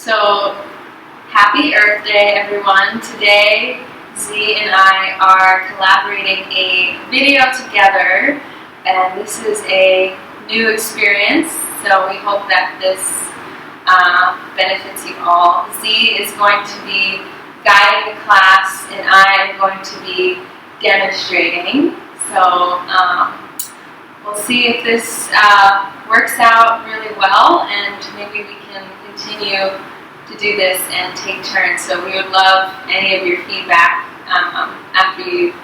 So, happy Earth Day, everyone. Today, Z and I are collaborating a video together, and this is a new experience, so we hope that this benefits you all. Z is going to be guiding the class, and I am going to be demonstrating. So, we'll see if this works out really well, and maybe we can continue to do this and take turns. So we would love any of your feedback after you've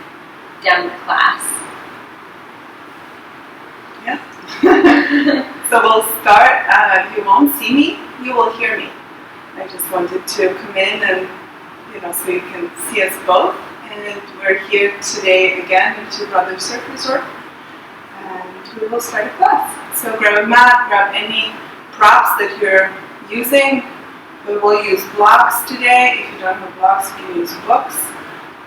done the class. Yeah. So we'll start. You won't see me, you will hear me. I just wanted to come in and, so you can see us both. And we're here today again at Two Brothers Surf Resort. And we will start a class. So grab a mat, grab any props that you're using. We will use blocks today. If you don't have blocks, you can use books.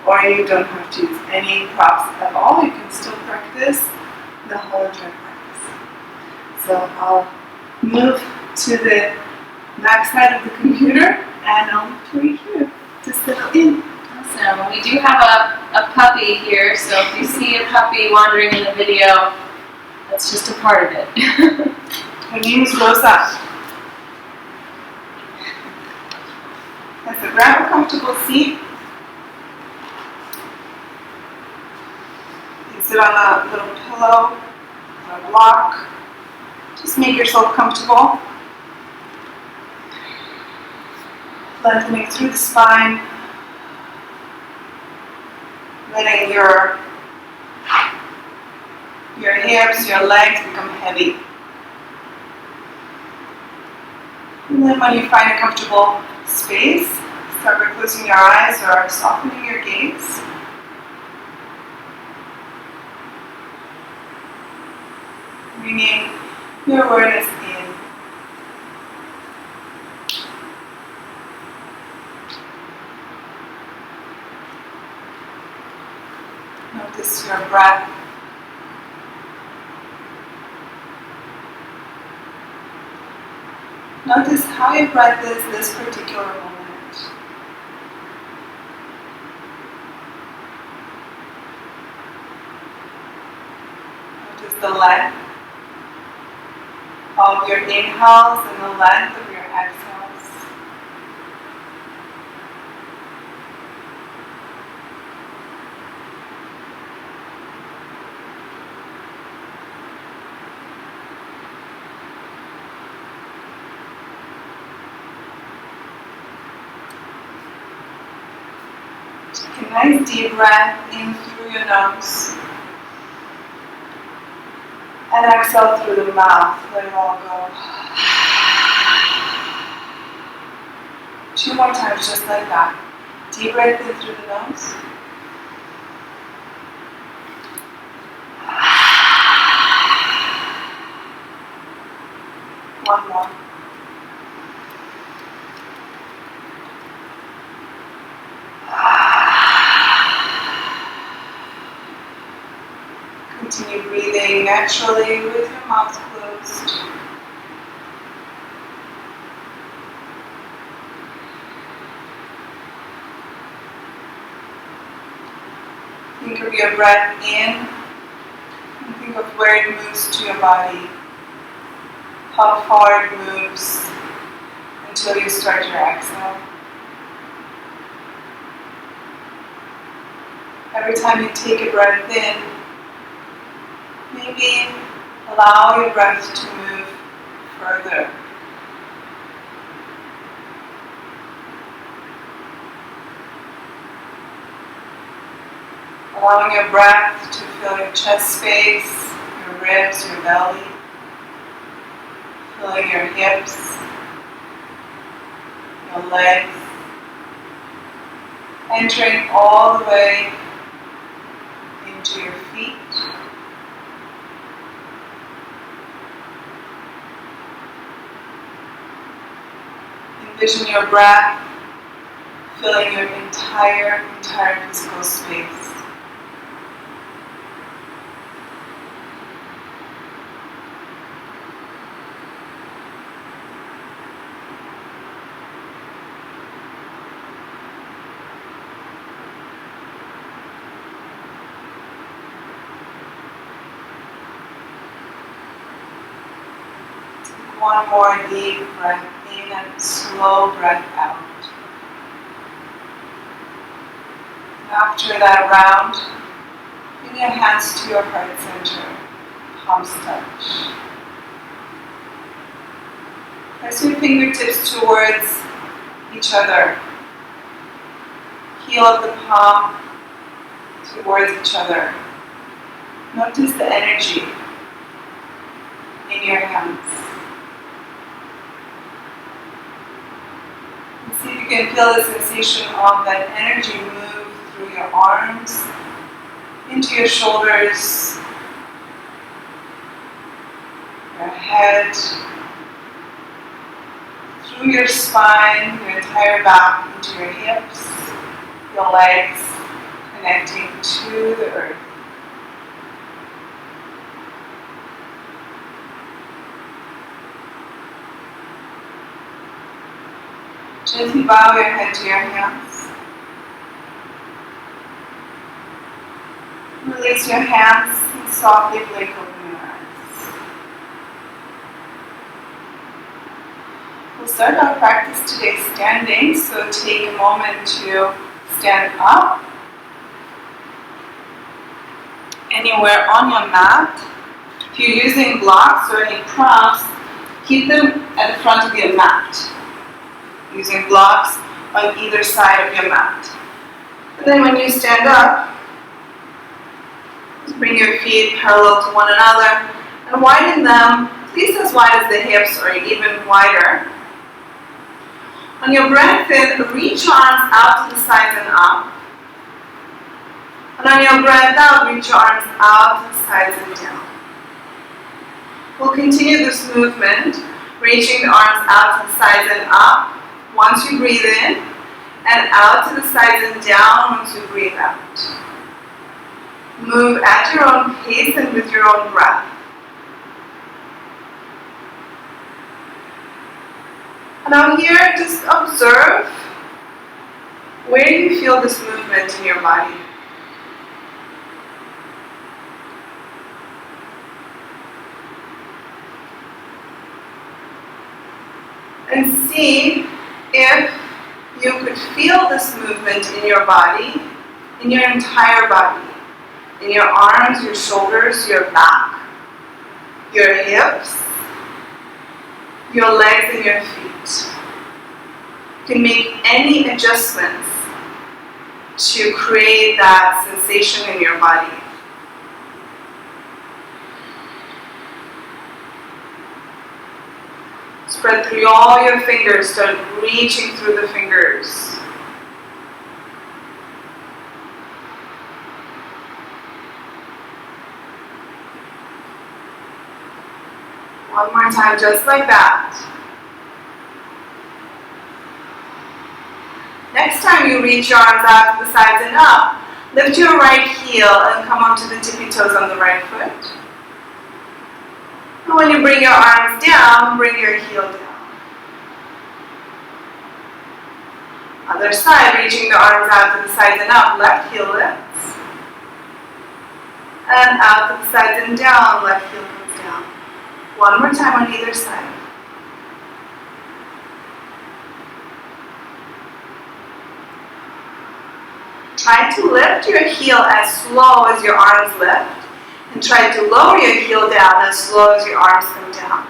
Or you don't have to use any props at all. You can still practice the whole entire practice. So I'll move to the back side of the computer and I'll put you here to settle in. Awesome. We do have a puppy here, so if you see a puppy wandering in the video, that's just a part of it. Her name is Rosa. So grab a comfortable seat. You can sit on a little pillow or a block. Just make yourself comfortable. Lengthening through the spine. Letting your hips, your legs become heavy. And then when you find a comfortable space, start by closing your eyes or softening your gaze. Bringing your awareness in. Notice your breath. Notice how your breath is this particular moment. Notice the length of your inhales and the length of your exhales. Take a nice deep breath in through your nose. And exhale through the mouth. Let it all go. 2 more times just like that. Deep breath in through the nose. One more. Continue breathing naturally with your mouth closed. Think of your breath in and think of where it moves to your body, how far it moves until you start your exhale. Every time you take a breath in, maybe allow your breath to move further. Allowing your breath to fill your chest space, your ribs, your belly. Filling your hips, your legs. Entering all the way into your feet. Envision your breath filling your entire physical space. One more deep breath in and slow breath out. After that round, bring your hands to your heart center, palms touch. Press your fingertips towards each other. Heel of the palm towards each other. Notice the energy in your hands. And see if you can feel the sensation of that energy move through your arms, into your shoulders, your head, through your spine, your entire back, into your hips, your legs, connecting to the earth. Gently bow your head to your hands. Release your hands and softly blink open your eyes. We'll start our practice today standing, so take a moment to stand up. Anywhere on your mat. If you're using blocks or any props, keep them at the front of your mat. Using blocks on either side of your mat. And then when you stand up, just bring your feet parallel to one another and widen them at least as wide as the hips or even wider. On your breath in, reach arms out to the sides and up. And on your breath out, reach your arms out to the sides and down. We'll continue this movement, reaching the arms out to the sides and up once you breathe in, and out to the sides and down once you breathe out. Move at your own pace and with your own breath. And now here, just observe where you feel this movement in your body. And see if you could feel this movement in your body, in your entire body, in your arms, your shoulders, your back, your hips, your legs and your feet. You can make any adjustments to create that sensation in your body. Spread through all your fingers, start reaching through the fingers. One more time, just like that. Next time you reach your arms out to the sides and up, lift your right heel and come onto the tippy toes on the right foot. And when you bring your arms down, bring your heel down. Other side, reaching the arms out to the sides and up, left heel lifts. And out to the sides and down, left heel comes down. One more time on either side. Try to lift your heel as slow as your arms lift. And try to lower your heel down as slow as your arms come down.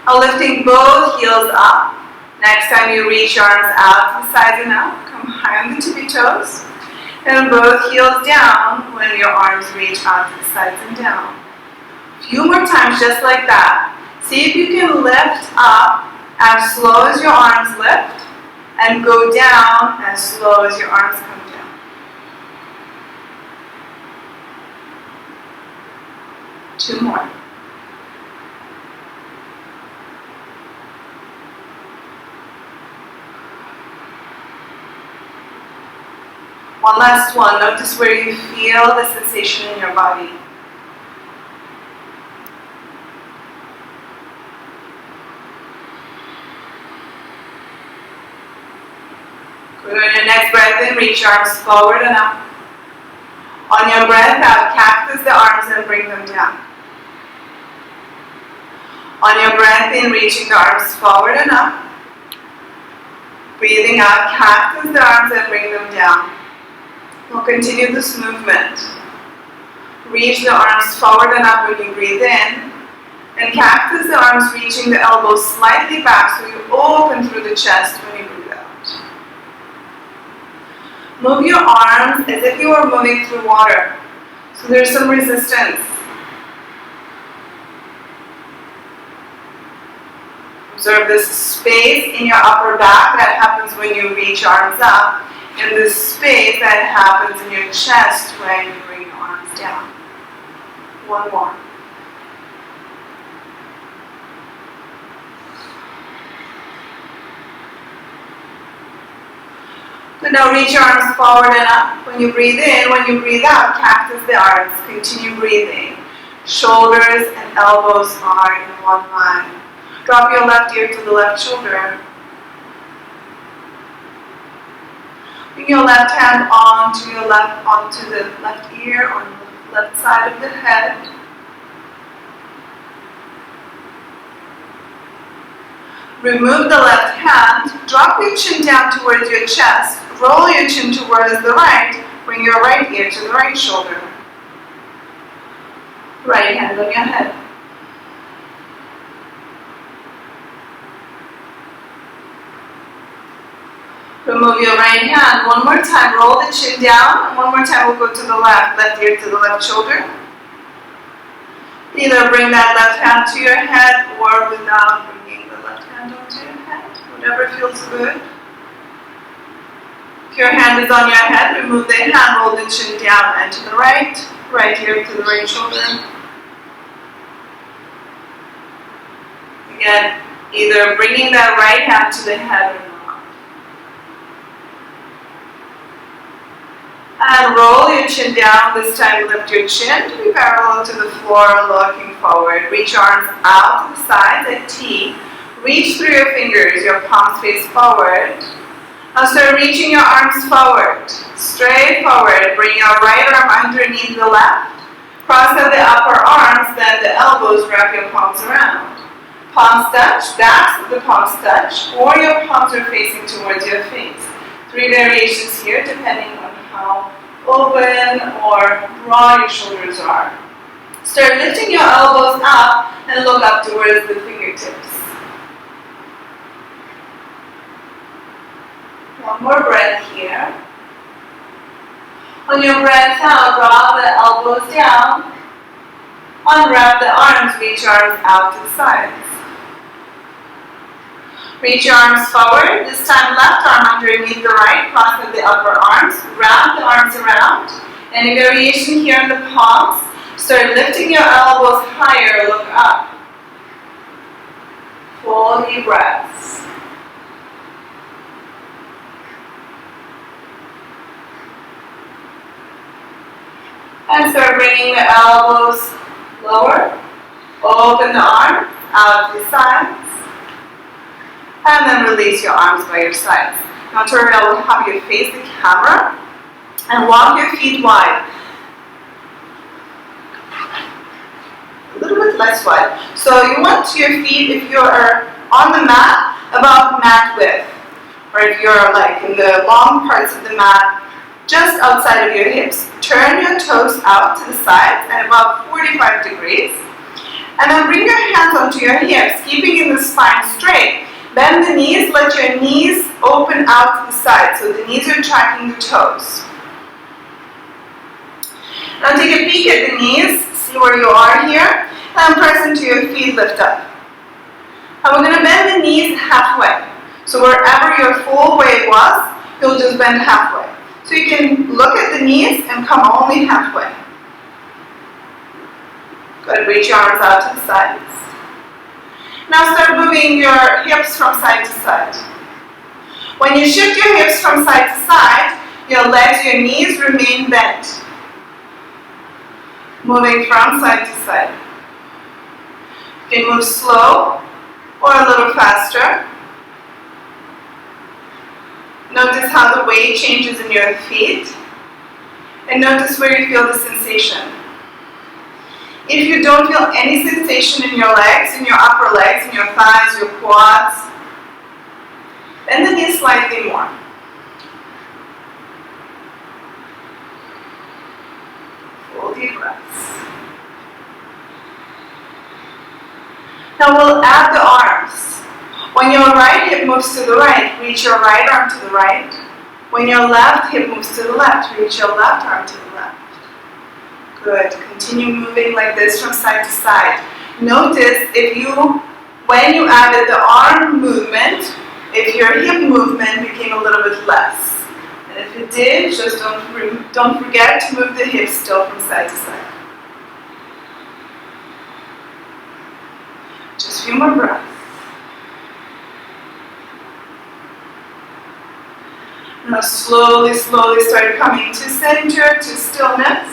Now lifting both heels up. Next time you reach your arms out to the sides and up, come high on the tippy toes. And both heels down when your arms reach out to the sides and down. A few more times just like that. See if you can lift up as slow as your arms lift. And go down as slow as your arms come down. Two more. One last one. Notice where you feel the sensation in your body. Good. On your next breath in, reach your arms forward and up. On your breath out, cactus the arms and bring them down. On your breath in, reaching the arms forward and up. Breathing out, cactus the arms and bring them down. We'll continue this movement. Reach the arms forward and up when you breathe in. And cactus the arms, reaching the elbows slightly back so you open through the chest when you breathe out. Move your arms as if you were moving through water. So there's some resistance. Observe this space in your upper back that happens when you reach arms up, and this space that happens in your chest when you bring your arms down. One more. Good, now reach your arms forward and up. When you breathe in, when you breathe out, cactus the arms. Continue breathing. Shoulders and elbows are in one line. Drop your left ear to the left shoulder. Bring your left hand onto the left ear on the left side of the head. Remove the left hand. Drop your chin down towards your chest. Roll your chin towards the right. Bring your right ear to the right shoulder. Right hand on your head. Remove your right hand. One more time, roll the chin down. And one more time, we'll go to the left ear to the left shoulder. Either bring that left hand to your head or without bringing the left hand onto your head. Whatever feels good. If your hand is on your head, remove the hand, roll the chin down and to the right ear to the right shoulder. Again, either bringing that right hand to the head or not. And roll your chin down. This time lift your chin to be parallel to the floor, looking forward. Reach your arms out to the sides at T. Reach through your fingers, your palms face forward. Now start reaching your arms forward, straight forward. Bring your right arm underneath the left. Cross out the upper arms, then the elbows, wrap your palms around. Palms touch, backs of the palms touch, or your palms are facing towards your face. 3 variations here depending on how open or broad your shoulders are. Start lifting your elbows up and look up towards the fingertips. One more breath here. On your breath out, draw the elbows down. Unwrap the arms, reach your arms out to the sides. Reach your arms forward. This time left arm underneath the right, cross at the upper arms. Wrap the arms around. Any variation here in the palms. Start lifting your elbows higher, look up. Full deep breaths. And start bringing the elbows lower. Open the arms out to the sides. And then release your arms by your sides. Now Tori, I will have you face the camera and walk your feet wide. A little bit less wide. So you want your feet, if you're on the mat, about mat width. Or if you're like in the long parts of the mat, just outside of your hips. Turn your toes out to the sides at about 45 degrees. And then bring your hands onto your hips, keeping the spine straight. Bend the knees, let your knees open out to the side, so the knees are tracking the toes. Now take a peek at the knees, see where you are here, and press into your feet, lift up. Now we're going to bend the knees halfway. So wherever your full weight was, you'll just bend halfway. So you can look at the knees and come only halfway. Good, reach your arms out to the sides. Now start moving your hips from side to side. When you shift your hips from side to side, your legs, your knees remain bent. Moving from side to side. You can move slow or a little faster. Notice how the weight changes in your feet. and notice where you feel the sensation. If you don't feel any sensation in your legs, in your upper legs, in your thighs, your quads, bend the knees slightly more. Full deep breaths. Now we'll add the arms. When your right hip moves to the right, reach your right arm to the right. When your left hip moves to the left, reach your left arm to the left. Good. Continue moving like this from side to side. Notice when you added the arm movement, if your hip movement became a little bit less. And if it did, just don't forget to move the hips still from side to side. Just a few more breaths. Now slowly start coming to center, to stillness.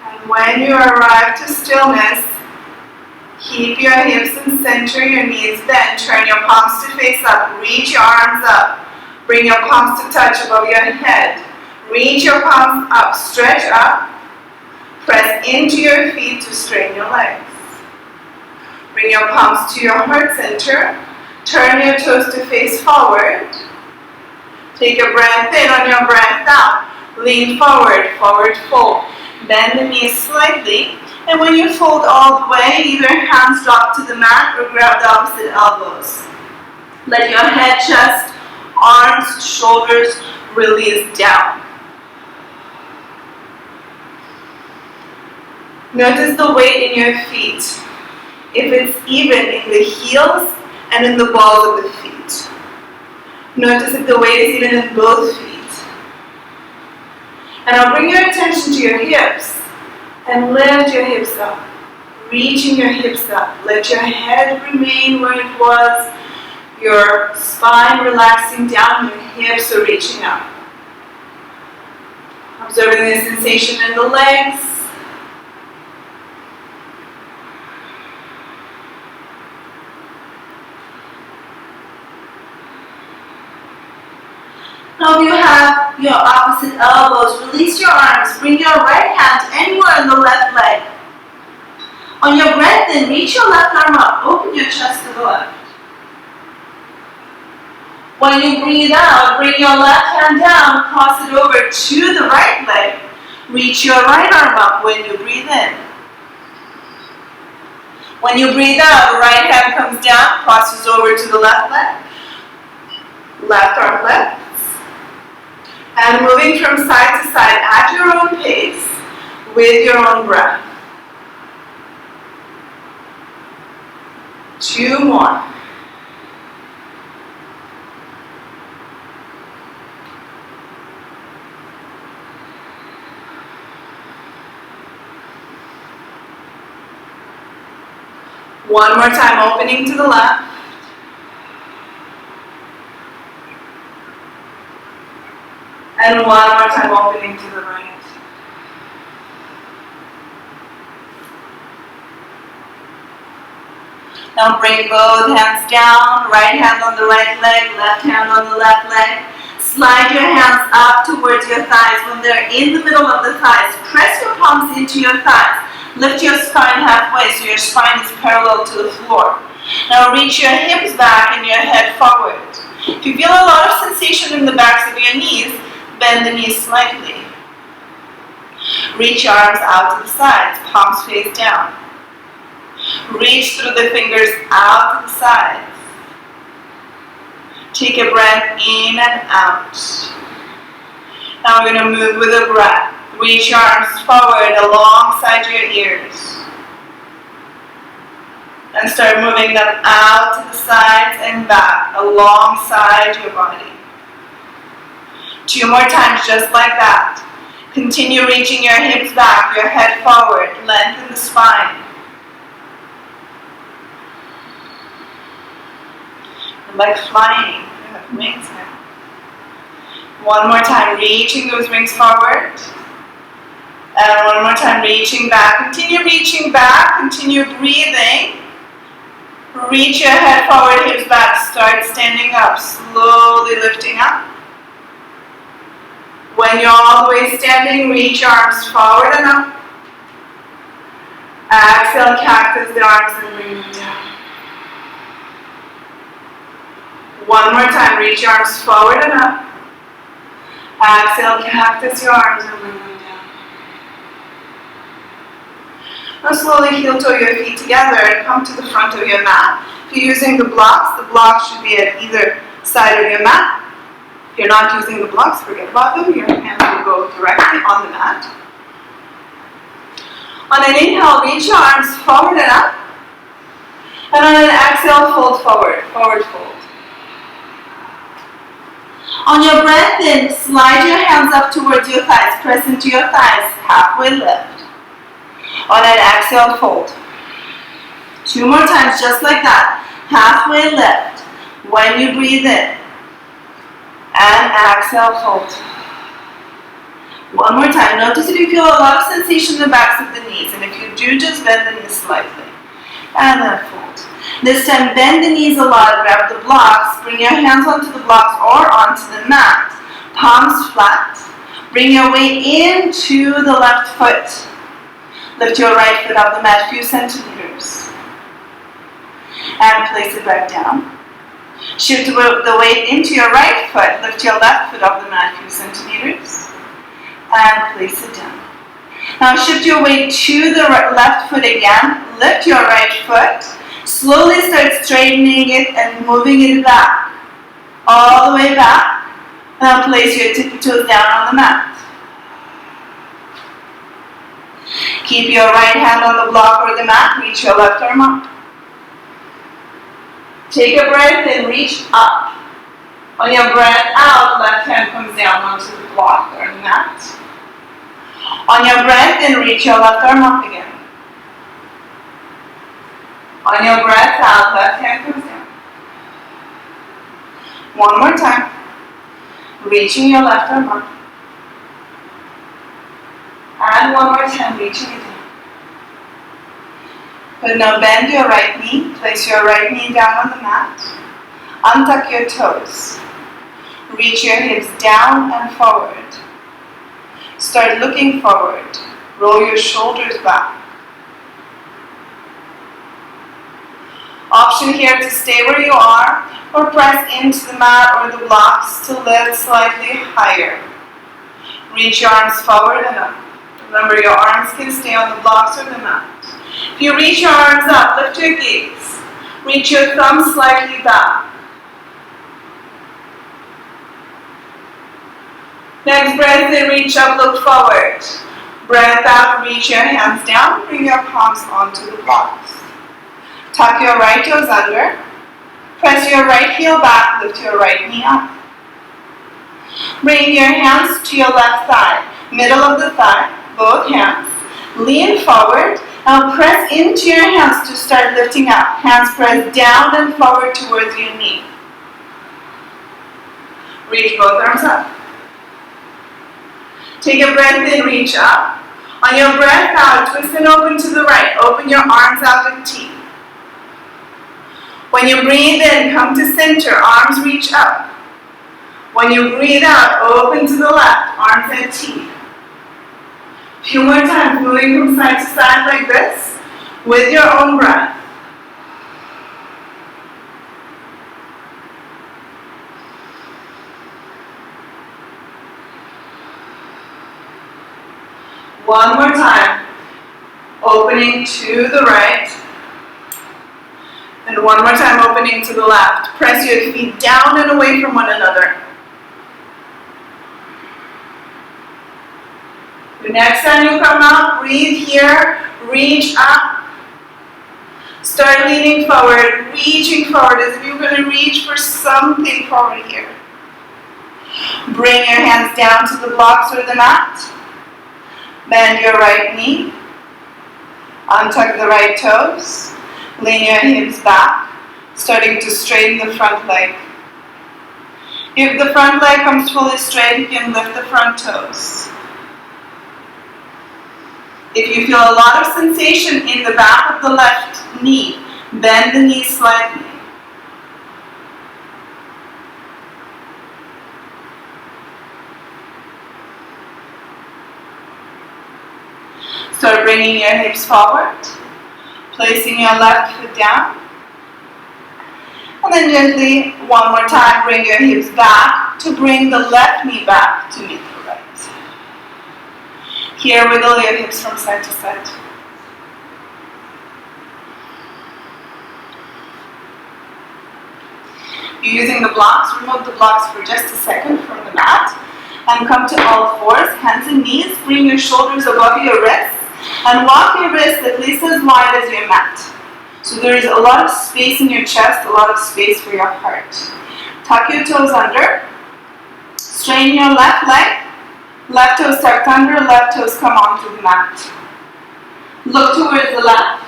And when you arrive to stillness, keep your hips in center, your knees bent, turn your palms to face up, reach your arms up, bring your palms to touch above your head, reach your palms up, stretch up, press into your feet to straighten your legs. Bring your palms to your heart center, turn your toes to face forward, take a breath in, on your breath out, lean forward, forward fold, bend the knees slightly. And when you fold all the way, either hands drop to the mat or grab the opposite elbows. Let your head, chest, arms, shoulders release down. Notice the weight in your feet. If it's even in the heels and in the balls of the feet. Notice if the weight is even in both feet. And now bring your attention to your hips. And lift your hips up, reaching your hips up. Let your head remain where it was, your spine relaxing down, your hips are reaching up. Observing the sensation in the legs. Now you have your opposite elbows. Release your arms. Bring your right hand anywhere on the left leg. On your breath in, reach your left arm up. Open your chest to the left. When you breathe out, bring your left hand down. Cross it over to the right leg. Reach your right arm up when you breathe in. When you breathe out, the right hand comes down, crosses over to the left leg. Left arm left. And moving from side to side at your own pace with your own breath. 2 more. One more time, opening to the left. And one more time, opening to the right. Now bring both hands down, right hand on the right leg, left hand on the left leg. Slide your hands up towards your thighs. When they're in the middle of the thighs, press your palms into your thighs. Lift your spine halfway so your spine is parallel to the floor. Now reach your hips back and your head forward. If you feel a lot of sensation in the backs of your knees, bend the knees slightly. Reach your arms out to the sides, palms face down. Reach through the fingers out to the sides. Take a breath in and out. Now we're going to move with a breath. Reach your arms forward alongside your ears. And start moving them out to the sides and back alongside your body. 2 more times just like that. Continue reaching your hips back, your head forward, lengthen the spine. Like flying, you have wings now. 1 more time, reaching those wings forward. And 1 more time, reaching back. Continue reaching back, continue breathing. Reach your head forward, hips back. Start standing up, slowly lifting up. When you're all the way standing, reach your arms forward and up. Exhale, cactus the arms and bring them down. One more time, reach your arms forward and up. Exhale, cactus your arms and bring them down. Now slowly heel toe your feet together and come to the front of your mat. If you're using the blocks should be at either side of your mat. If you're not using the blocks, forget about them. Your hands will go directly on the mat. On an inhale, reach your arms forward and up. And on an exhale, fold forward, forward fold. On your breath in, slide your hands up towards your thighs. Press into your thighs, halfway lift. On an exhale, fold. 2 more times, just like that. Halfway lift. When you breathe in. And exhale, fold. One more time. Notice if you feel a lot of sensation in the backs of the knees. And if you do, just bend the knees slightly. And then fold. This time, bend the knees a lot. Grab the blocks. Bring your hands onto the blocks or onto the mat. Palms flat. Bring your weight into the left foot. Lift your right foot off the mat a few centimeters. And place it back down. Shift the weight into your right foot. Lift your left foot off the mat a few centimeters. And place it down. Now shift your weight to the left foot again. Lift your right foot. Slowly start straightening it and moving it back. All the way back. Now place your tippy toes down on the mat. Keep your right hand on the block or the mat. Reach your left arm up. Take a breath in, reach up. On your breath out, left hand comes down onto the block or the mat. On your breath in, reach your left arm up again. On your breath out, left hand comes down. One more time. Reaching your left arm up. And one more time, reaching it down. But now bend your right knee. Place your right knee down on the mat. Untuck your toes. Reach your hips down and forward. Start looking forward. Roll your shoulders back. Option here to stay where you are or press into the mat or the blocks to lift slightly higher. Reach your arms forward and up. Remember, your arms can stay on the blocks or the mat. If you reach your arms up, lift your gaze. Reach your thumbs slightly back. Next breath in, reach up, look forward. Breath out, reach your hands down, bring your palms onto the blocks. Tuck your right toes under. Press your right heel back, lift your right knee up. Bring your hands to your left thigh, middle of the thigh, both hands. Lean forward. Now press into your hands to start lifting up. Hands press down and forward towards your knee. Reach both arms up. Take a breath in, reach up. On your breath out, twist and open to the right. Open your arms out in T. When you breathe in, come to center, arms reach up. When you breathe out, open to the left, arms at T. A few more times, moving from side to side like this, with your own breath. One more time, opening to the right, and one more time, opening to the left. Press your feet down and away from one another. The next time you come out, breathe here, reach up. Start leaning forward, reaching forward as if you're going to reach for something forward here. Bring your hands down to the blocks or the mat. Bend your right knee. Untuck the right toes. Lean your hips back, starting to straighten the front leg. If the front leg comes fully straight, you can lift the front toes. If you feel a lot of sensation in the back of the left knee, Bend the knees slightly. Start bringing your hips forward, placing your left foot down. And then gently, one more time, bring your hips back to bring the left knee back to meet the right. Here, wiggle your hips from side to side. You're using the blocks, remove the blocks for just a second from the mat. And come to all fours, hands and knees. Bring your shoulders above your wrists. And walk your wrists at least as wide as your mat. So there is a lot of space in your chest, a lot of space for your heart. Tuck your toes under. Straighten your left leg. Left toes tucked under, left toes come onto the mat. Look towards the left.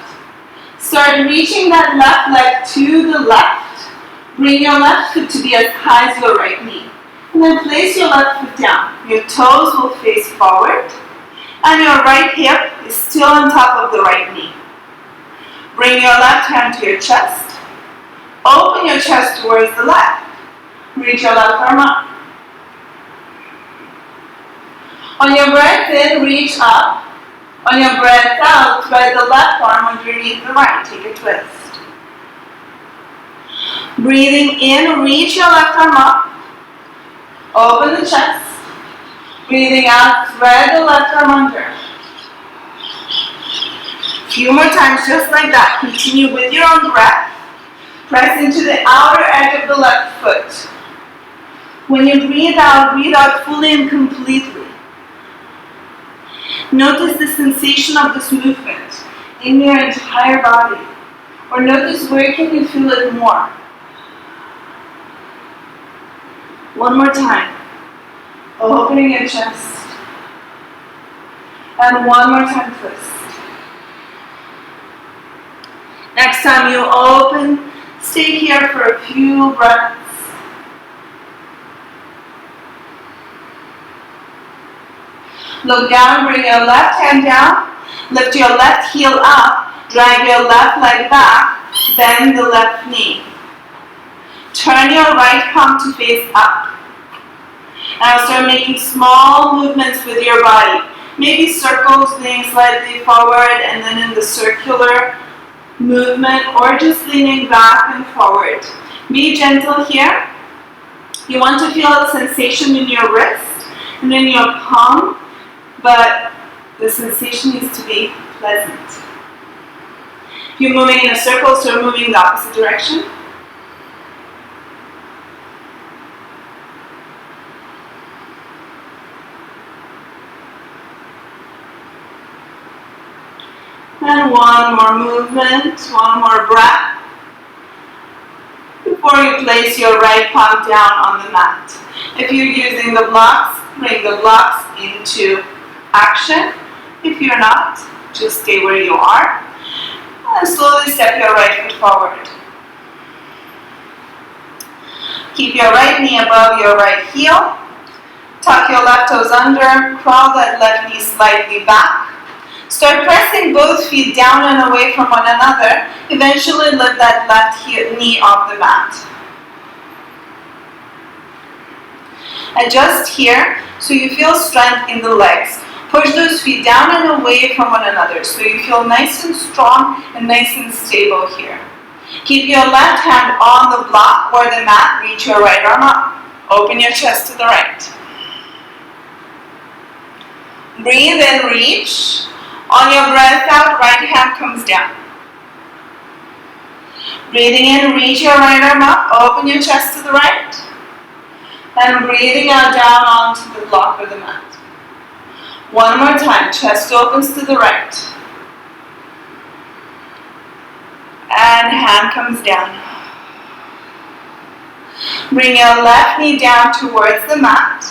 Start reaching that left leg to the left. Bring your left foot to be as high as your right knee. And then place your left foot down. Your toes will face forward. And your right hip is still on top of the right knee. Bring your left hand to your chest. Open your chest towards the left. Reach your left arm up. On your breath in, reach up. On your breath out, thread the left arm underneath the right. Take a twist. Breathing in, reach your left arm up. Open the chest. Breathing out, thread the left arm under. Few more times just like that. Continue with your own breath. Press into the outer edge of the left foot. When you breathe out fully and completely. Notice the sensation of this movement in your entire body. Or notice where can you feel it more. One more time. Opening your chest. And one more time, twist. Next time you open, stay here for a few breaths. Look down, bring your left hand down, lift your left heel up, drag your left leg back, bend the left knee. Turn your right palm to face up. Now start making small movements with your body. Maybe circles, leaning slightly forward and then in the circular movement, or just leaning back and forward. Be gentle here. You want to feel a sensation in your wrist and in your palm, but the sensation needs to be pleasant. If you're moving in a circle, so moving the opposite direction. And one more movement, one more breath before you place your right palm down on the mat. If you're using the blocks, bring the blocks into action. If you're not, just stay where you are. And slowly step your right foot forward. Keep your right knee above your right heel. Tuck your left toes under, crawl that left knee slightly back. Start pressing both feet down and away from one another. Eventually lift that left knee off the mat. Adjust here so you feel strength in the legs. Push those feet down and away from one another so you feel nice and strong and nice and stable here. Keep your left hand on the block or the mat. Reach your right arm up. Open your chest to the right. Breathe in, reach. On your breath out, right hand comes down. Breathing in, reach your right arm up, open your chest to the right. And breathing out down onto the block or the mat. One more time, chest opens to the right. And hand comes down. Bring your left knee down towards the mat.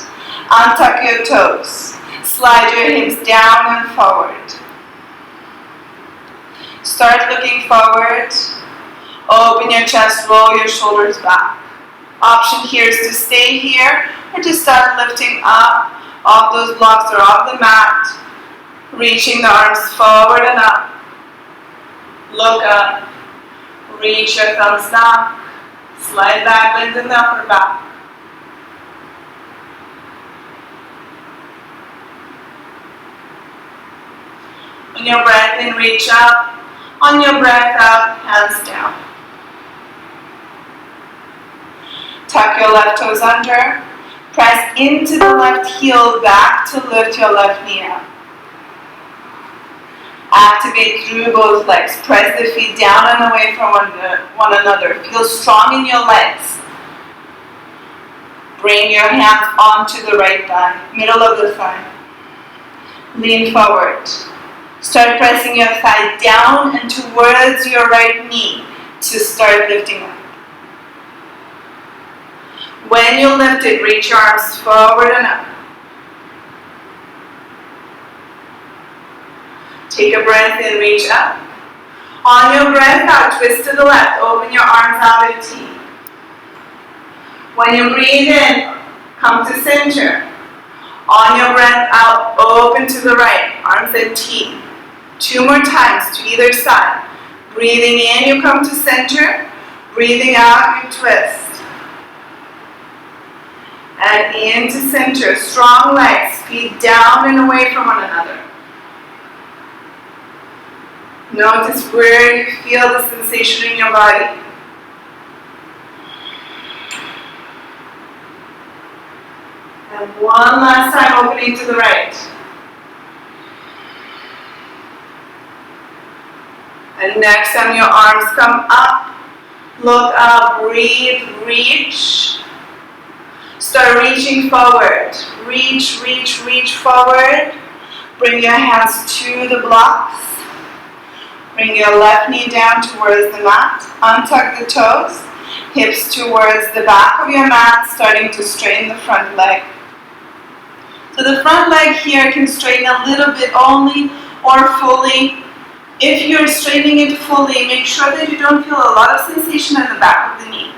Untuck your toes. Slide your hips down and forward. Start looking forward. Open your chest, roll your shoulders back. Option here is to stay here or to start lifting up off those blocks or off the mat. Reaching the arms forward and up. Look up. Reach your thumbs down. Slide back, lengthen the upper back. On your breath in, reach up. On your breath out, hands down. Tuck your left toes under. Press into the left heel back to lift your left knee up. Activate through both legs. Press the feet down and away from one another. Feel strong in your legs. Bring your hands onto the right thigh, middle of the thigh. Lean forward. Start pressing your thigh down and towards your right knee to start lifting up. When you lift it, reach your arms forward and up. Take a breath in, reach up. On your breath out, twist to the left, open your arms out at T. When you breathe in, come to center. On your breath out, open to the right, arms at T. 2 more times to either side. Breathing in, you come to center. Breathing out, you twist. And into center, strong legs, feet down and away from one another. Notice where you feel the sensation in your body. And one last time, opening to the right. And next time your arms come up, look up, breathe, reach. Start reaching forward. Reach, reach, reach forward. Bring your hands to the blocks. Bring your left knee down towards the mat. Untuck the toes. Hips towards the back of your mat, starting to straighten the front leg. So the front leg here can straighten a little bit only or fully. If you're straightening it fully, make sure that you don't feel a lot of sensation in the back of the knee.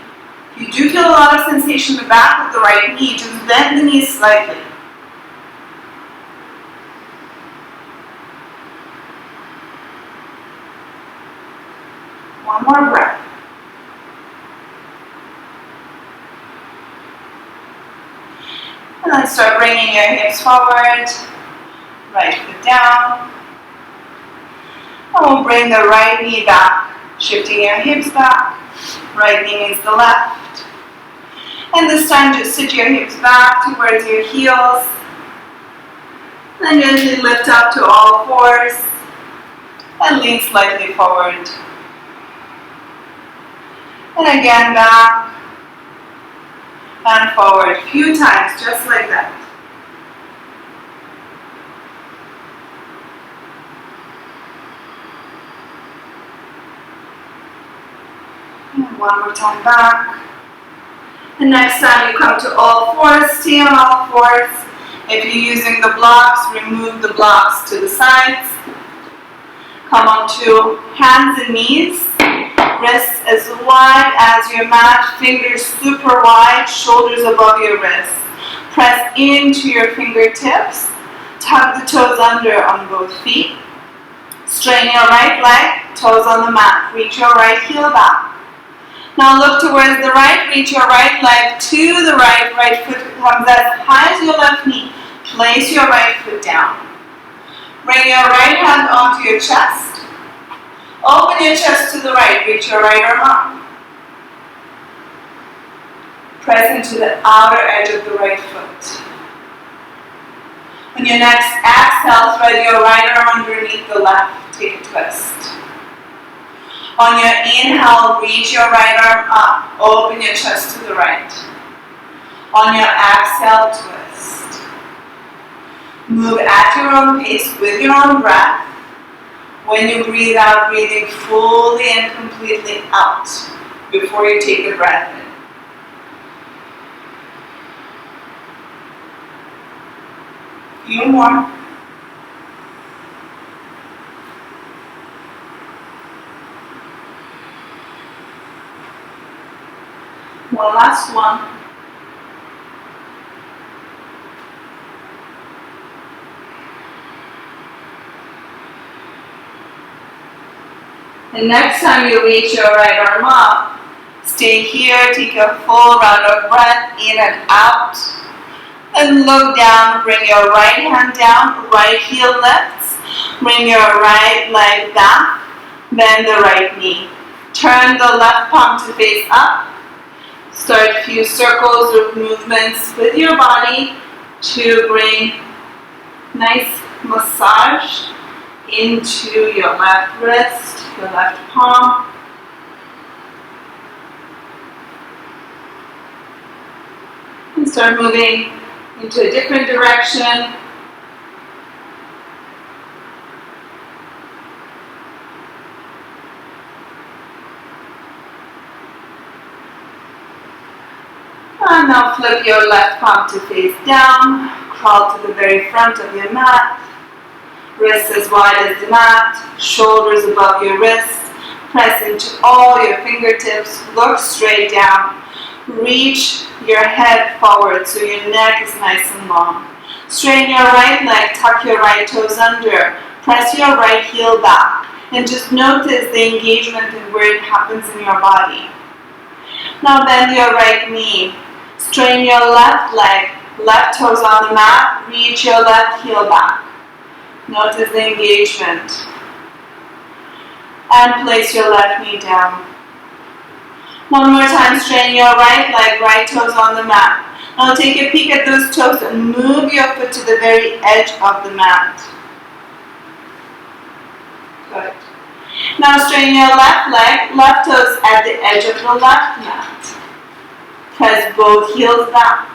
If you do feel a lot of sensation in the back of the right knee, just bend the knee slightly. One more breath. And then start bringing your hips forward, right foot down. And we'll bring the right knee back, shifting your hips back. Right knee means the left. And this time just sit your hips back towards your heels. Then gently lift up to all fours and lean slightly forward. And again back and forward. A few times, just like that. And one more time back. The next time you come to all fours, stay on all fours. If you're using the blocks, remove the blocks to the sides. Come onto hands and knees. Wrists as wide as your mat, fingers super wide, shoulders above your wrists. Press into your fingertips. Tuck the toes under on both feet. Straighten your right leg, toes on the mat. Reach your right heel back. Now look towards the right, reach your right leg to the right. Right foot comes as high as your left knee. Place your right foot down. Bring your right hand onto your chest. Open your chest to the right, reach your right arm up. Press into the outer edge of the right foot. On your next exhale, thread your right arm underneath the left. Take a twist. On your inhale, reach your right arm up. Open your chest to the right. On your exhale, twist. Move at your own pace with your own breath. When you breathe out, breathing fully and completely out before you take a breath in. Few more. One last one. And next time you reach your right arm up, stay here, take a full round of breath in and out. And look down, bring your right hand down, right heel lifts. Bring your right leg back, bend the right knee. Turn the left palm to face up. Start a few circles or movements with your body to bring nice massage into your left wrist, your left palm. And start moving into a different direction. And now flip your left palm to face down. Crawl to the very front of your mat. Wrists as wide as the mat. Shoulders above your wrists. Press into all your fingertips. Look straight down. Reach your head forward so your neck is nice and long. Straighten your right leg. Tuck your right toes under. Press your right heel back. And just notice the engagement and where it happens in your body. Now bend your right knee. Straighten your left leg, left toes on the mat, reach your left heel back. Notice the engagement. And place your left knee down. One more time, straighten your right leg, right toes on the mat. Now take a peek at those toes and move your foot to the very edge of the mat. Good. Now straighten your left leg, left toes at the edge of the left mat. Press both heels back.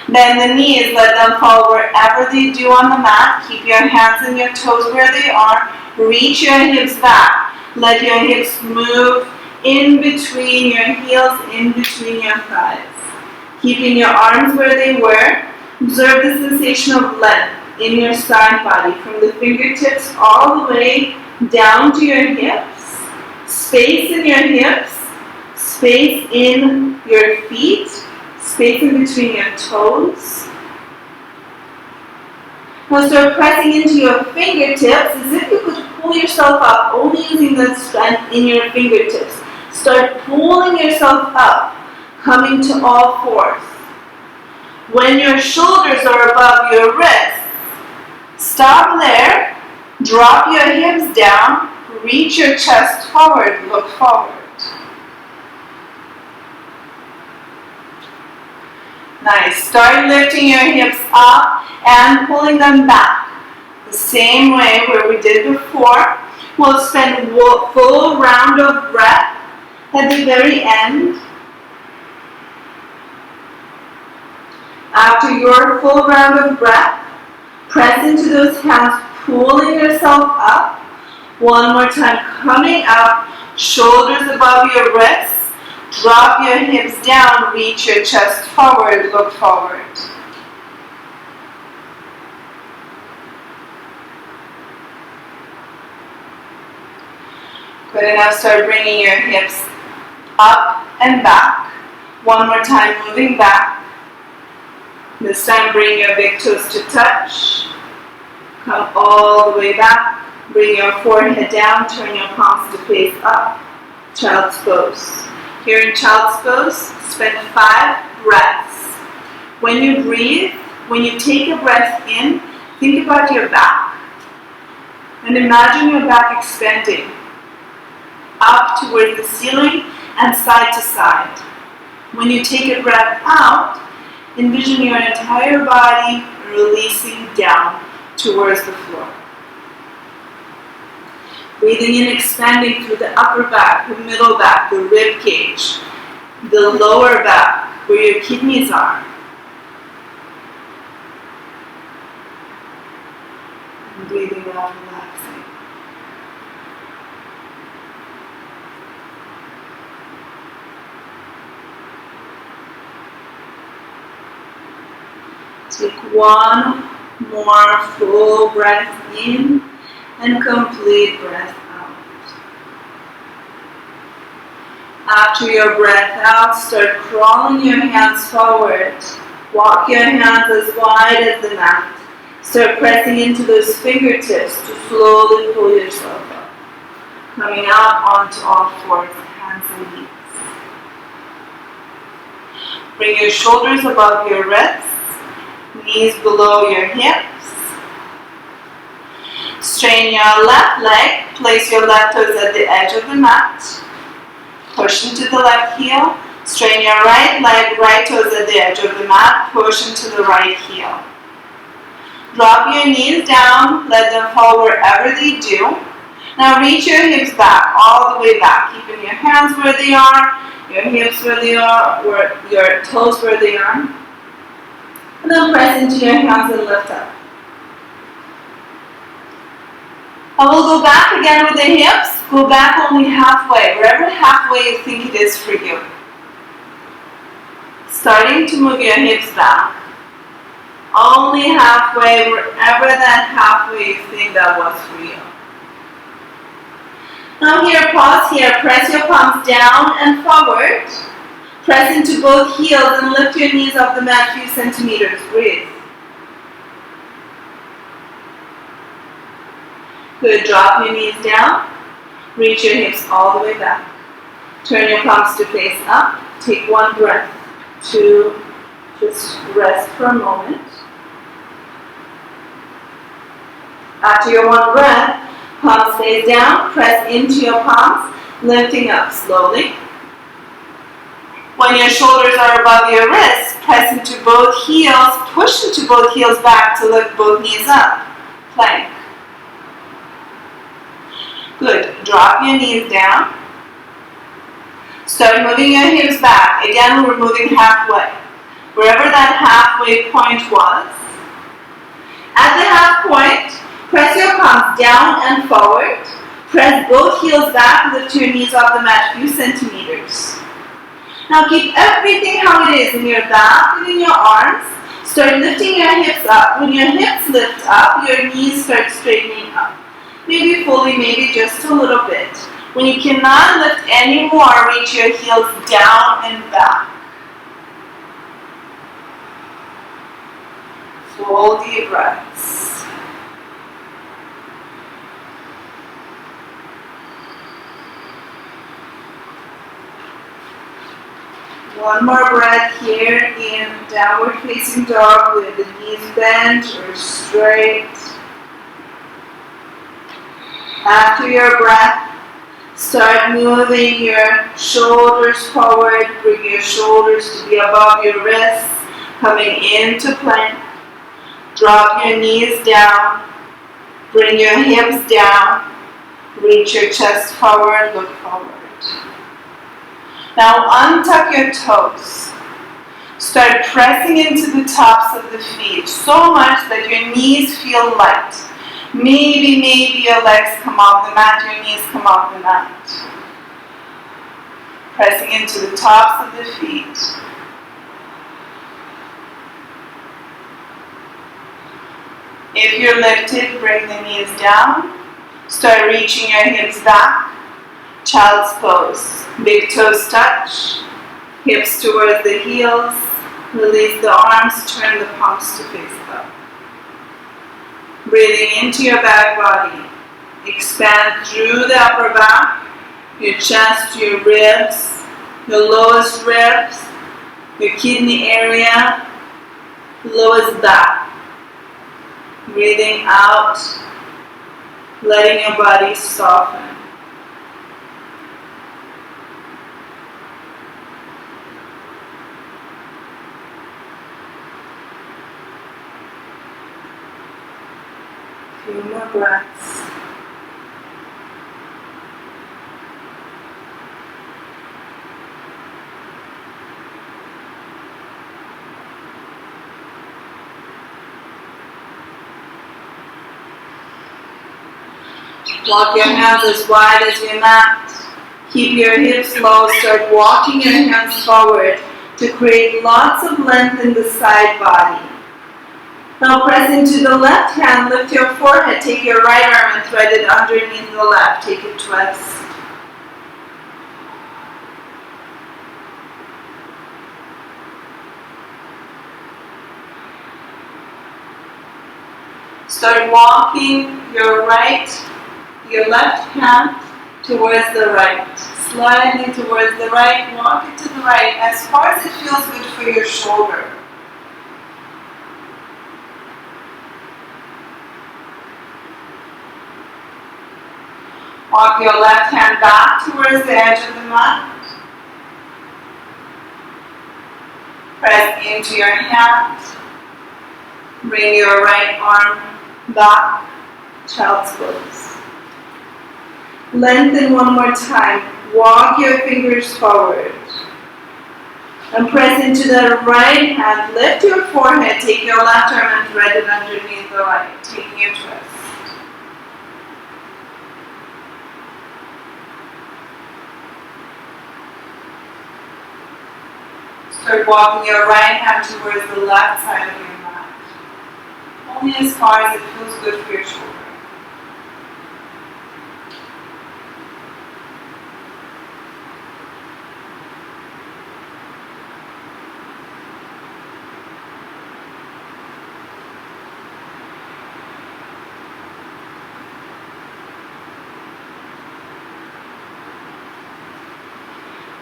Bend the knees, let them fall wherever they do on the mat. Keep your hands and your toes where they are. Reach your hips back. Let your hips move in between your heels, in between your thighs. Keeping your arms where they were. Observe the sensation of length in your side body from the fingertips all the way down to your hips. Space in your hips. Space in your feet, space in between your toes. Now start pressing into your fingertips as if you could pull yourself up, only using the strength in your fingertips. Start pulling yourself up, coming to all fours. When your shoulders are above your wrists, stop there, drop your hips down, reach your chest forward, look forward. Nice. Start lifting your hips up and pulling them back. The same way where we did before. We'll spend a full round of breath at the very end. After your full round of breath, press into those hands, pulling yourself up. One more time, coming up, shoulders above your wrists. Drop your hips down, reach your chest forward, look forward. Good, and now start bringing your hips up and back. One more time, moving back. This time, bring your big toes to touch. Come all the way back. Bring your forehead down, turn your palms to face up. Child's pose. Here in child's pose, spend 5 breaths. When you breathe, when you take a breath in, think about your back. And imagine your back expanding up towards the ceiling and side to side. When you take a breath out, envision your entire body releasing down towards the floor. Breathing in, expanding through the upper back, the middle back, the rib cage, the lower back, where your kidneys are. And breathing out, relaxing. Take one more full breath in. And complete breath out. After your breath out, start crawling your hands forward. Walk your hands as wide as the mat. Start pressing into those fingertips to slowly pull yourself up. Coming out onto all fours, hands and knees. Bring your shoulders above your wrists, knees below your hips. Straighten your left leg, place your left toes at the edge of the mat. Push into the left heel. Straighten your right leg, right toes at the edge of the mat. Push into the right heel. Drop your knees down, let them fall wherever they do. Now reach your hips back, all the way back, keeping your hands where they are, your hips where they are, or your toes where they are. And then press into your hands and lift up. I will go back again with the hips. Go back only halfway, wherever halfway you think it is for you. Starting to move your hips back. Only halfway, wherever that halfway you think that was for you. Now here, pause here. Press your palms down and forward. Press into both heels and lift your knees off the mat a few centimeters. Breathe. Good. Drop your knees down. Reach your hips all the way back. Turn your palms to face up. Take one breath to just rest for a moment. After your one breath, palms face down. Press into your palms, lifting up slowly. When your shoulders are above your wrists, press into both heels. Push into both heels back to lift both knees up. Plank. Good. Drop your knees down. Start moving your hips back. Again, we're moving halfway. Wherever that halfway point was. At the half point, press your palms down and forward. Press both heels back. Lift your knees off the mat a few centimeters. Now keep everything how it is in your back and in your arms. Start lifting your hips up. When your hips lift up, your knees start straightening up. Maybe fully, maybe just a little bit. When you cannot lift anymore, reach your heels down and back. Full deep breaths. One more breath here in downward facing dog with the knees bent or straight. After your breath, start moving your shoulders forward. Bring your shoulders to be above your wrists. Coming into plank. Drop your knees down. Bring your hips down. Reach your chest forward. Look forward. Now untuck your toes. Start pressing into the tops of the feet so much that your knees feel light. Maybe your legs come off the mat, your knees come off the mat. Pressing into the tops of the feet. If you're lifted, bring the knees down. Start reaching your hips back. Child's pose. Big toes touch. Hips towards the heels. Release the arms, turn the palms to face up. Breathing into your back body. Expand through the upper back, your chest, your ribs, your lowest ribs, your kidney area, lowest back. Breathing out, letting your body soften. Few more breaths. Walk your hands as wide as your mat. Keep your hips low. Start walking your hands forward to create lots of length in the side body. Now press into the left hand, lift your forehead, take your right arm and thread it underneath the left. Take a twist. Start walking your left hand towards the right. Slightly towards the right, walk it to the right as far as it feels good for your shoulder. Walk your left hand back towards the edge of the mat. Press into your hand. Bring your right arm back, child's pose. Lengthen one more time. Walk your fingers forward. And press into the right hand. Lift your forehead. Take your left arm and thread it underneath the right, taking a twist. Start walking your right hand towards the left side of your mat. Only as far as it feels good for your shoulder.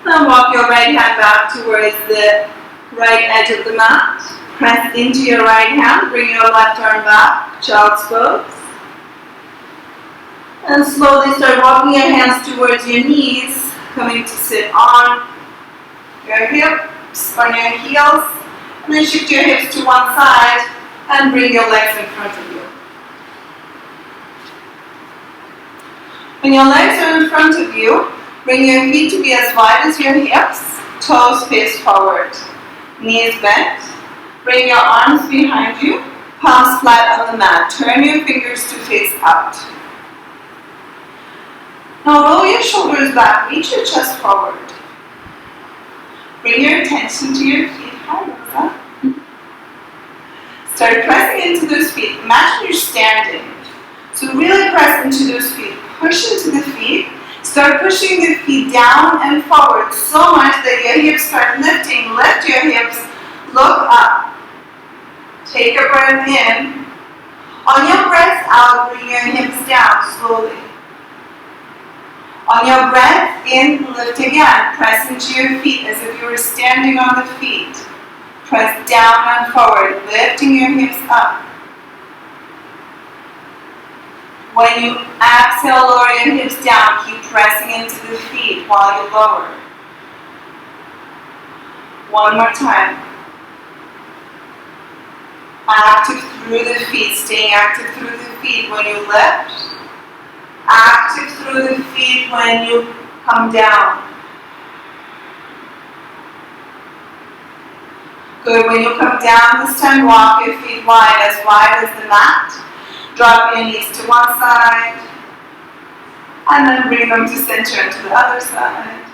Now walk your right hand back towards the right edge of the mat. Press into your right hand, bring your left arm back, child's pose. And slowly start walking your hands towards your knees, coming to sit on your hips, on your heels. And then shift your hips to one side and bring your legs in front of you. When your legs are in front of you, bring your feet to be as wide as your hips, toes face forward, knees bent. Bring your arms behind you, palms flat on the mat. Turn your fingers to face out. Now roll your shoulders back, reach your chest forward. Bring your attention to your feet. Hi, Rosa. Start pressing into those feet. Imagine you're standing. So really press into those feet. Push into the feet. Start pushing the feet down and forward so much that your hips start lifting. Lift your hips. Look up. Take a breath in. On your breath out, bring your hips down slowly. On your breath in, lift again. Press into your feet as if you were standing on the feet. Press down and forward, lifting your hips up. When you exhale, lower your hips down. Keep pressing into the feet while you lower. One more time. Active through the feet, staying active through the feet when you lift. Active through the feet when you come down. Good, when you come down this time, walk your feet wide as the mat. Drop your knees to one side, and then bring them to center and to the other side.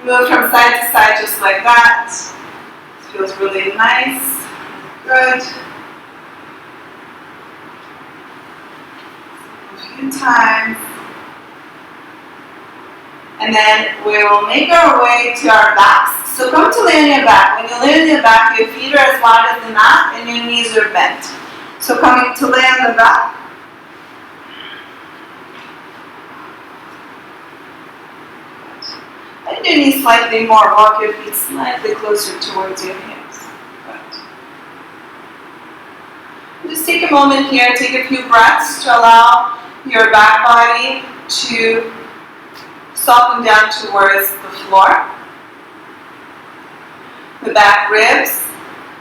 Move from side to side just like that. This feels really nice. Good. A few times. And then we will make our way to our backs. So come to lay on your back. When you lay on your back, your feet are as wide as the mat and your knees are bent. So coming to lay on the back. Bend your knees slightly more. Walk your feet slightly closer towards your hips. Good. Just take a moment here. Take a few breaths to allow your back body to soften down towards the floor. The back ribs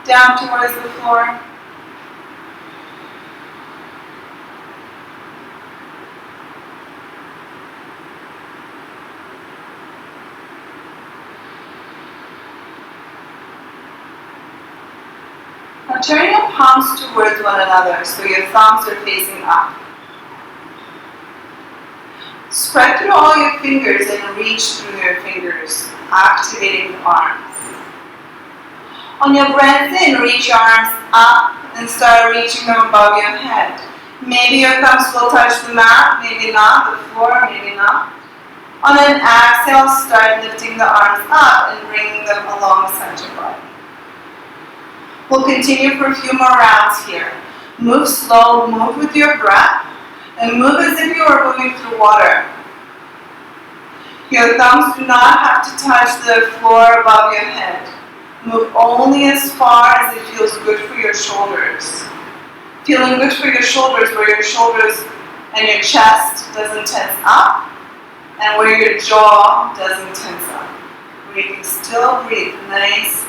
down towards the floor. Now turn your palms towards one another so your thumbs are facing up. Spread through all your fingers and reach through your fingers, activating the arms. On your breath in, reach your arms up and start reaching them above your head. Maybe your thumbs will touch the mat, maybe not, the floor, maybe not. On an exhale, start lifting the arms up and bringing them along the center body. We'll continue for a few more rounds here. Move slow, move with your breath, and move as if you are moving through water. Your thumbs do not have to touch the floor above your head. Move only as far as it feels good for your shoulders. Feeling good for your shoulders, where your shoulders and your chest doesn't tense up, and where your jaw doesn't tense up. Where you can still breathe nice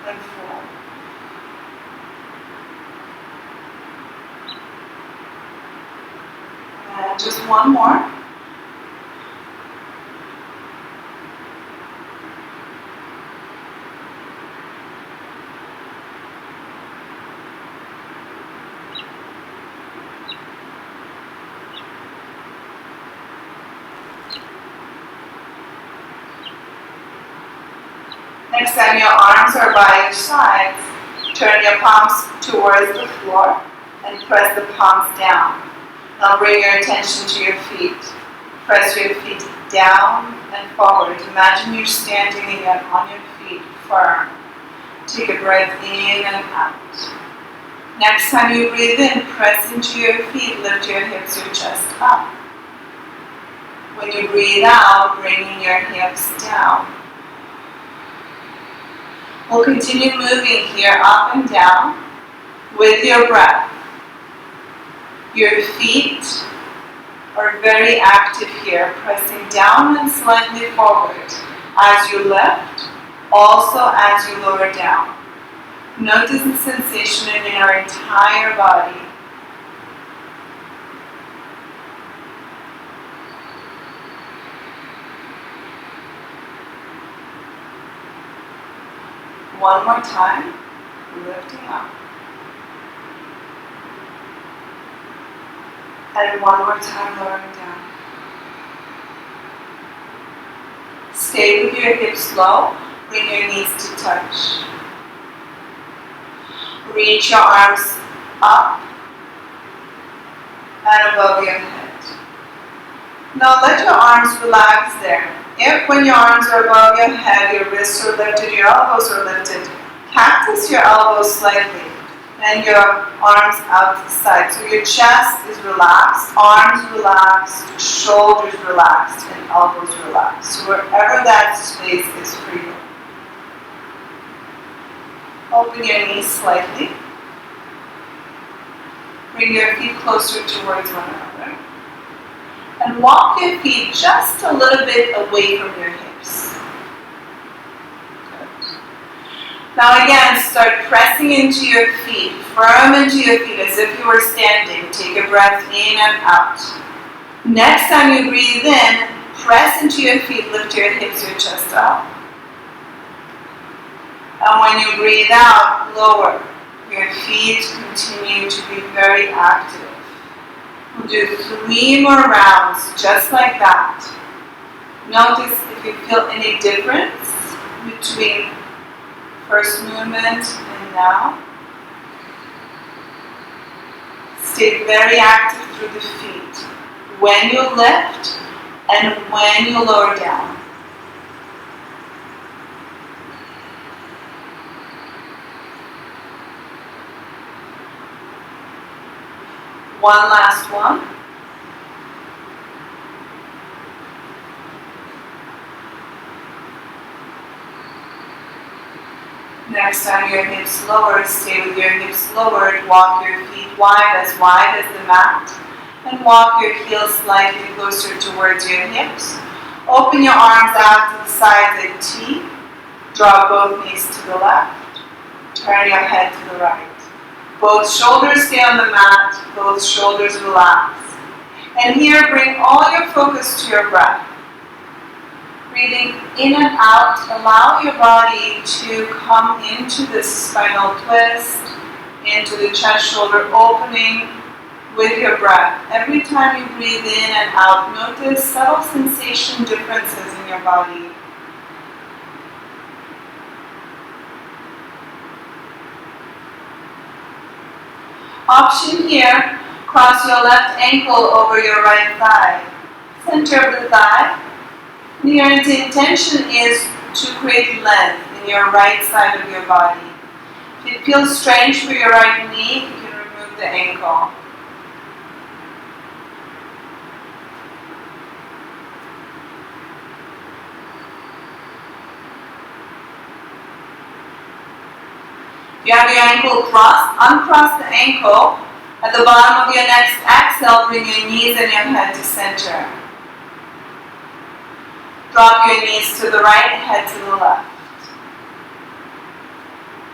and full. And just one more. Next time your arms are by your sides, turn your palms towards the floor and press the palms down. Now bring your attention to your feet. Press your feet down and forward. Imagine you're standing again on your feet firm. Take a breath in and out. Next time you breathe in, press into your feet, lift your hips, your chest up. When you breathe out, bringing your hips down. We'll continue moving here up and down with your breath. Your feet are very active here, pressing down and slightly forward as you lift, also as you lower down. Notice the sensation in your entire body. One more time, lifting up. And one more time, lowering down. Stay with your hips low, bring your knees to touch. Reach your arms up and above your head. Now let your arms relax there. If when your arms are above your head, your wrists are lifted, your elbows are lifted, cactus your elbows slightly and your arms out to the side. So your chest is relaxed, arms relaxed, shoulders relaxed, and elbows relaxed. So wherever that space is for you. Open your knees slightly. Bring your feet closer towards one another. And walk your feet just a little bit away from your hips. Good. Now again, start pressing into your feet, firm into your feet as if you were standing. Take a breath in and out. Next time you breathe in, press into your feet, lift your hips, your chest up. And when you breathe out, lower. Your feet continue to be very active. We'll do 3 more rounds, just like that. Notice if you feel any difference between first movement and now. Stay very active through the feet. When you lift and when you lower down. One last one. Next time your hips lower, stay with your hips lowered. Walk your feet wide as the mat. And walk your heels slightly closer towards your hips. Open your arms out to the sides at T. Draw both knees to the left. Turn your head to the right. Both shoulders stay on the mat, both shoulders relax. And here, bring all your focus to your breath. Breathing in and out, allow your body to come into this spinal twist, into the chest-shoulder opening with your breath. Every time you breathe in and out, notice subtle sensation differences in your body. Option here, cross your left ankle over your right thigh. Center of the thigh. Your intention is to create length in your right side of your body. If it feels strange for your right knee, you can the ankle. You have your ankle crossed, uncross the ankle. At the bottom of your next exhale, bring your knees and your head to center. Drop your knees to the right, head to the left.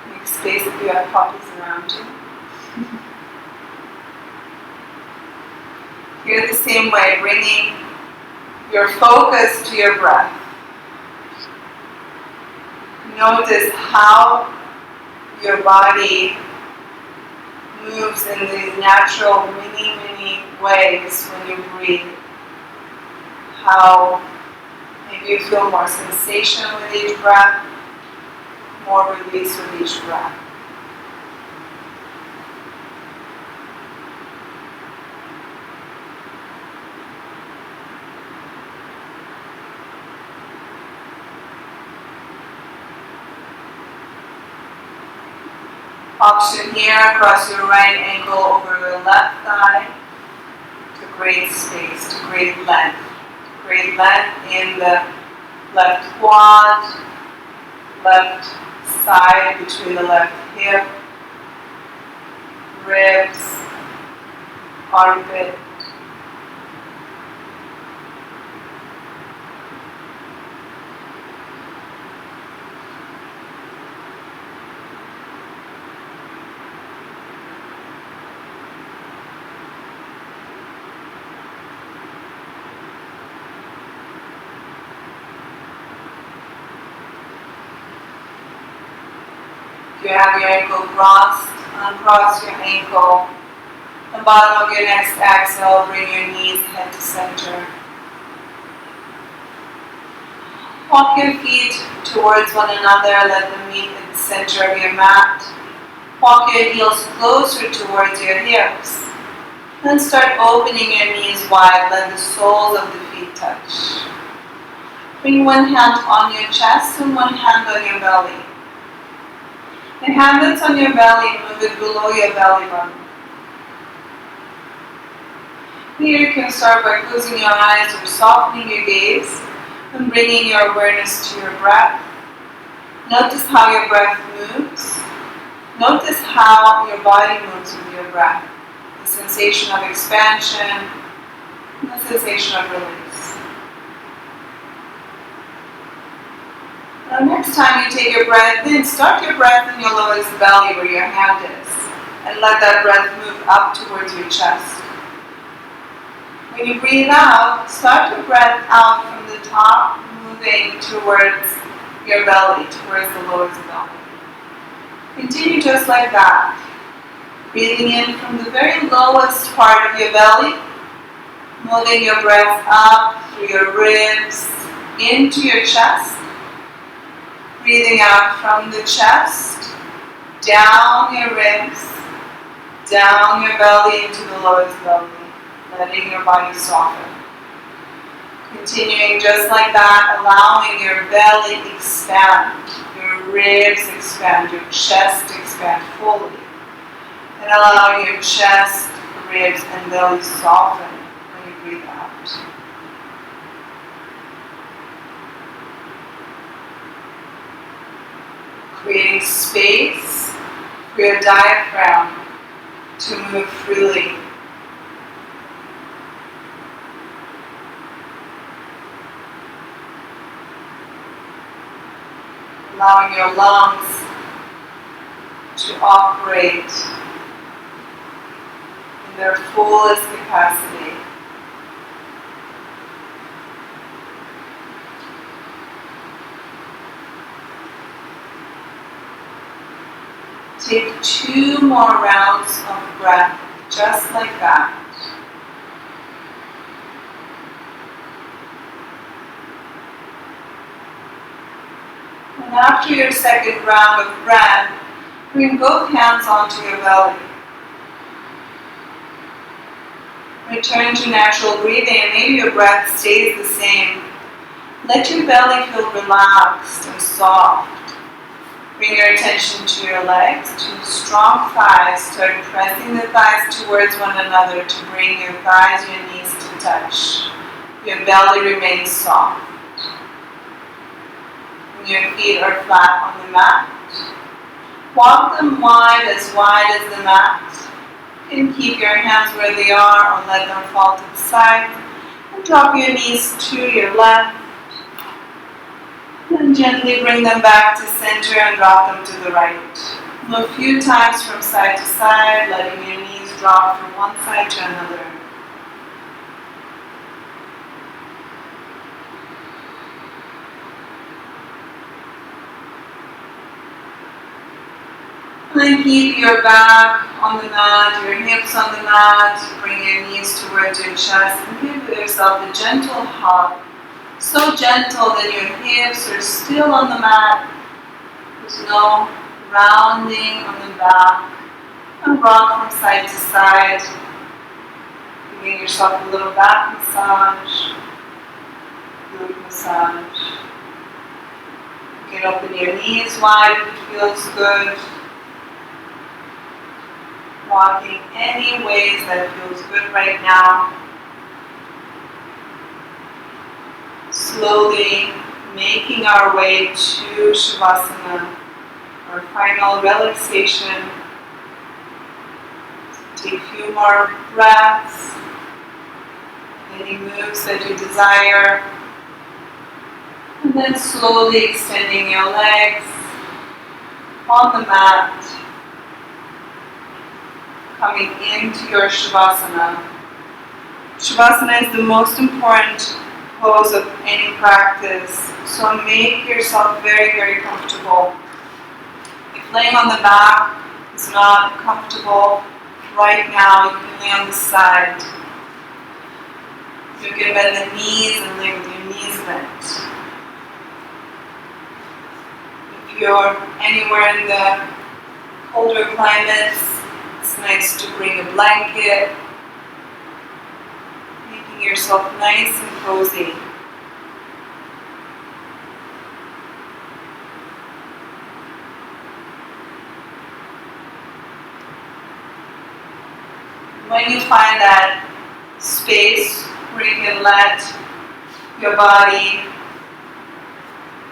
Make space if you have puppies around you. Here the same way, bringing your focus to your breath. Notice how your body moves in these natural mini ways when you breathe. How maybe you feel more sensation with each breath, more release with each breath. Option here, cross your right ankle over your left thigh to create space, to create length. Create length in the left quad, left side between the left hip, ribs, armpit. You have your ankle crossed, uncross your ankle. The bottom of your next exhale, bring your knees head to center. Walk your feet towards one another, let them meet in the center of your mat. Walk your heels closer towards your hips. Then start opening your knees wide, let the soles of the feet touch. Bring one hand on your chest and one hand on your belly. The hand that's on your belly, move it below your belly button. Here you can start by closing your eyes or softening your gaze and bringing your awareness to your breath. Notice how your breath moves. Notice how your body moves with your breath. The sensation of expansion and the sensation of release. Now next time you take your breath in, start your breath in your lowest belly where your hand is. And let that breath move up towards your chest. When you breathe out, start your breath out from the top, moving towards your belly, towards the lowest belly. Continue just like that. Breathing in from the very lowest part of your belly, moving your breath up through your ribs, into your chest. Breathing out from the chest, down your ribs, down your belly into the lowest belly, letting your body soften. Continuing just like that, allowing your belly expand, your ribs expand, your chest expand fully. And allowing your chest, ribs, and belly soften when you breathe out. Creating space for your diaphragm to move freely. Allowing your lungs to operate in their fullest capacity. Take 2 more rounds of breath, just like that. And after your second round of breath, bring both hands onto your belly. Return to natural breathing, and maybe your breath stays the same. Let your belly feel relaxed and soft. Bring your attention to your legs, to strong thighs. Start pressing the thighs towards one another to bring your thighs, your knees to touch. Your belly remains soft. And your feet are flat on the mat. Walk them wide as the mat. You can keep your hands where they are or let them fall to the side. And drop your knees to your left. And gently bring them back to center and drop them to the right. A few times from side to side, letting your knees drop from one side to another. And then keep your back on the mat, your hips on the mat. Bring your knees towards your chest and give yourself a gentle hug. So gentle that your hips are still on the mat. There's no rounding on the back. And rock from side to side. Giving yourself a little back massage. Glute massage. You can open your knees wide if it feels good. Walking any ways that feels good right now. Slowly making our way to Shavasana, our final relaxation. Take a few more breaths, any moves that you desire, and then slowly extending your legs on the mat, coming into your Shavasana. Shavasana is the most important pose of any practice, so make yourself very, very comfortable. If laying on the back is not comfortable right now, you can lay on the side. You can bend the knees and lay with your knees bent. If you're anywhere in the colder climates, it's nice to bring a blanket, making yourself nice and cozy. When you find that space where you can let your body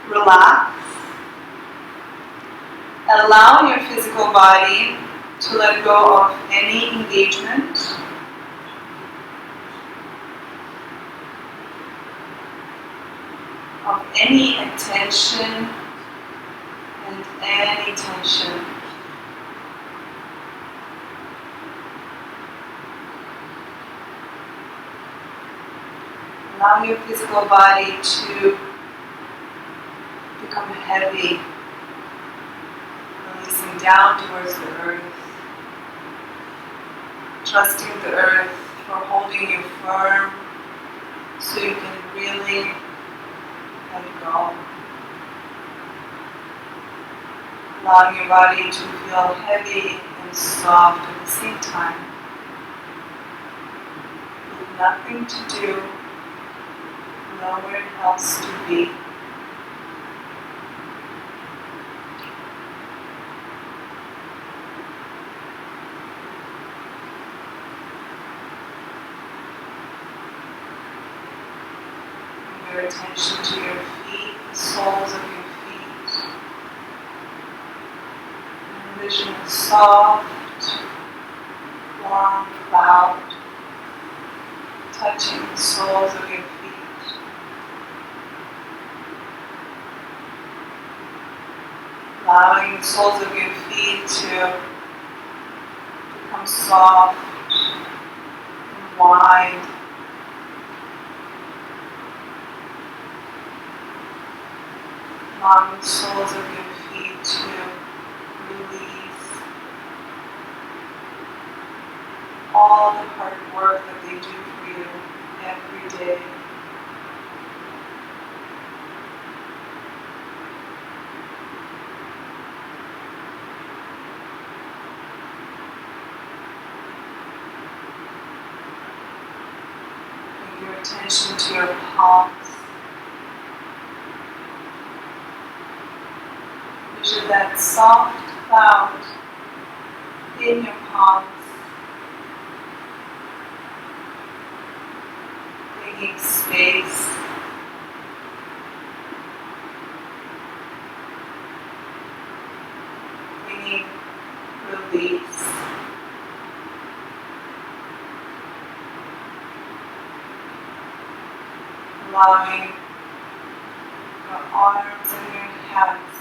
relax, allow your physical body to let go of any engagement. Of any attention and any tension. Allow your physical body to become heavy, releasing down towards the earth. Trusting the earth for holding you firm so you can really let go. Allowing your body to feel heavy and soft at the same time. With nothing to do, nowhere else to be. Your attention to your feet, the soles of your feet. Envision a soft, warm cloud touching the soles of your feet. Allowing the soles of your feet to become soft and wide. Allowing the soles of your feet to release all the hard work that they do for you every day. Bring your attention to your palms. Envision picture that soft cloud in your palms, making space, bringing release, allowing your arms and your hands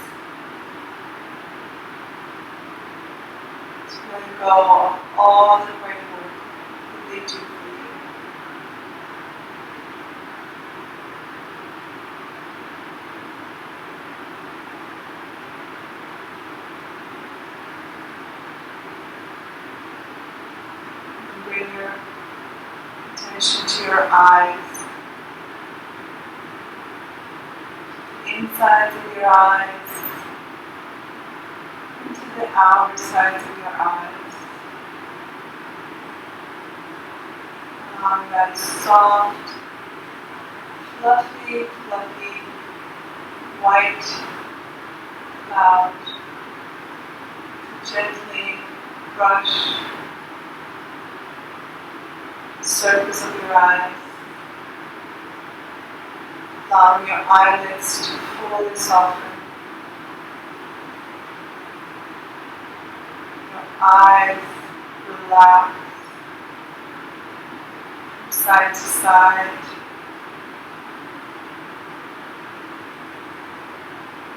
to let go of all the great work that they do for you. Bring your attention to your eyes, the insides of your eyes, into the outer sides of your eyes. Allowing that soft, fluffy white cloud to gently brush the surface of your eyes, allowing your eyelids to fully soften, your eyes relax from side to side,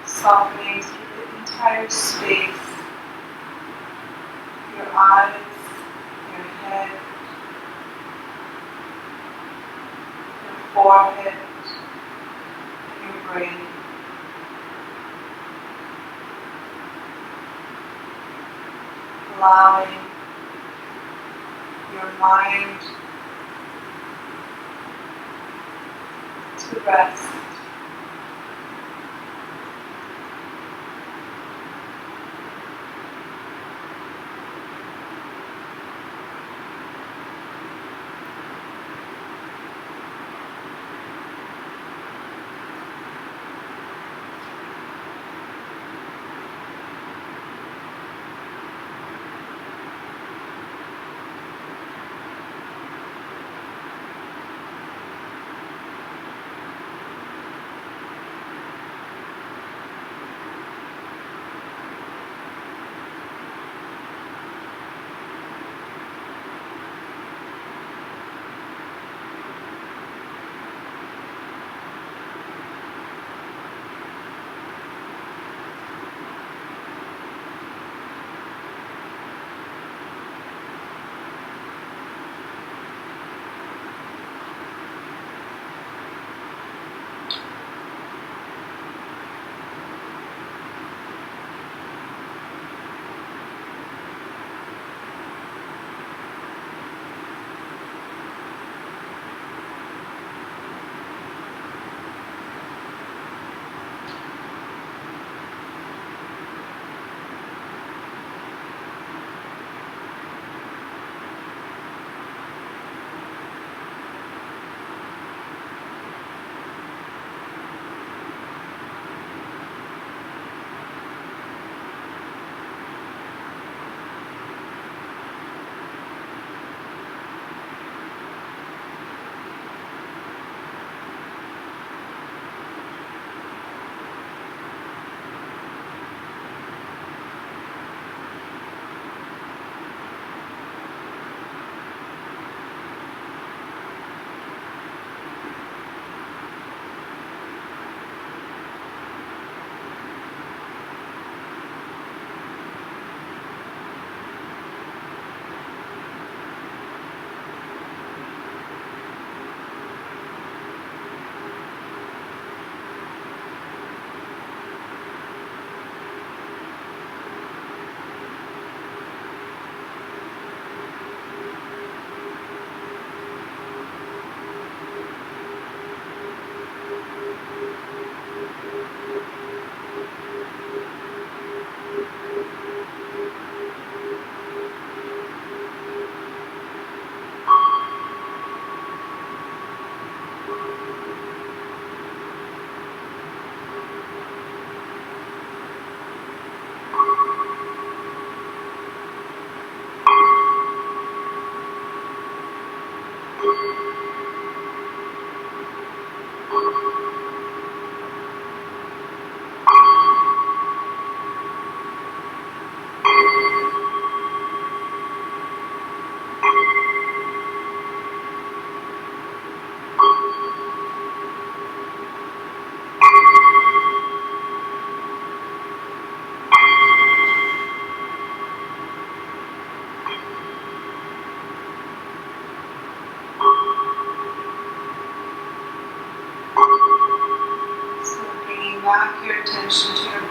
softening through the entire space, your eyes, your head, your forehead, your brain. Allowing your mind to rest.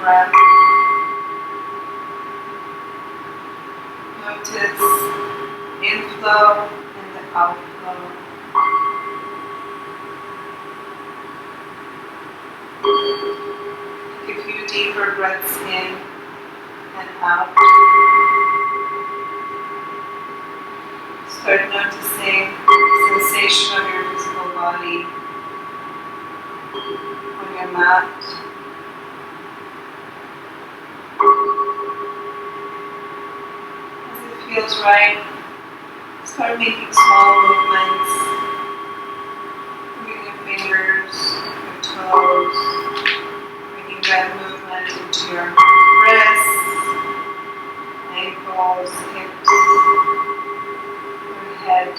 breath. Notice inflow and the outflow. Take a few deeper breaths in and out. Start noticing the sensation of your physical body on your mat. As it feels right, start making small movements. Moving your fingers, your toes, bringing that movement into your wrists, ankles, hips, your head.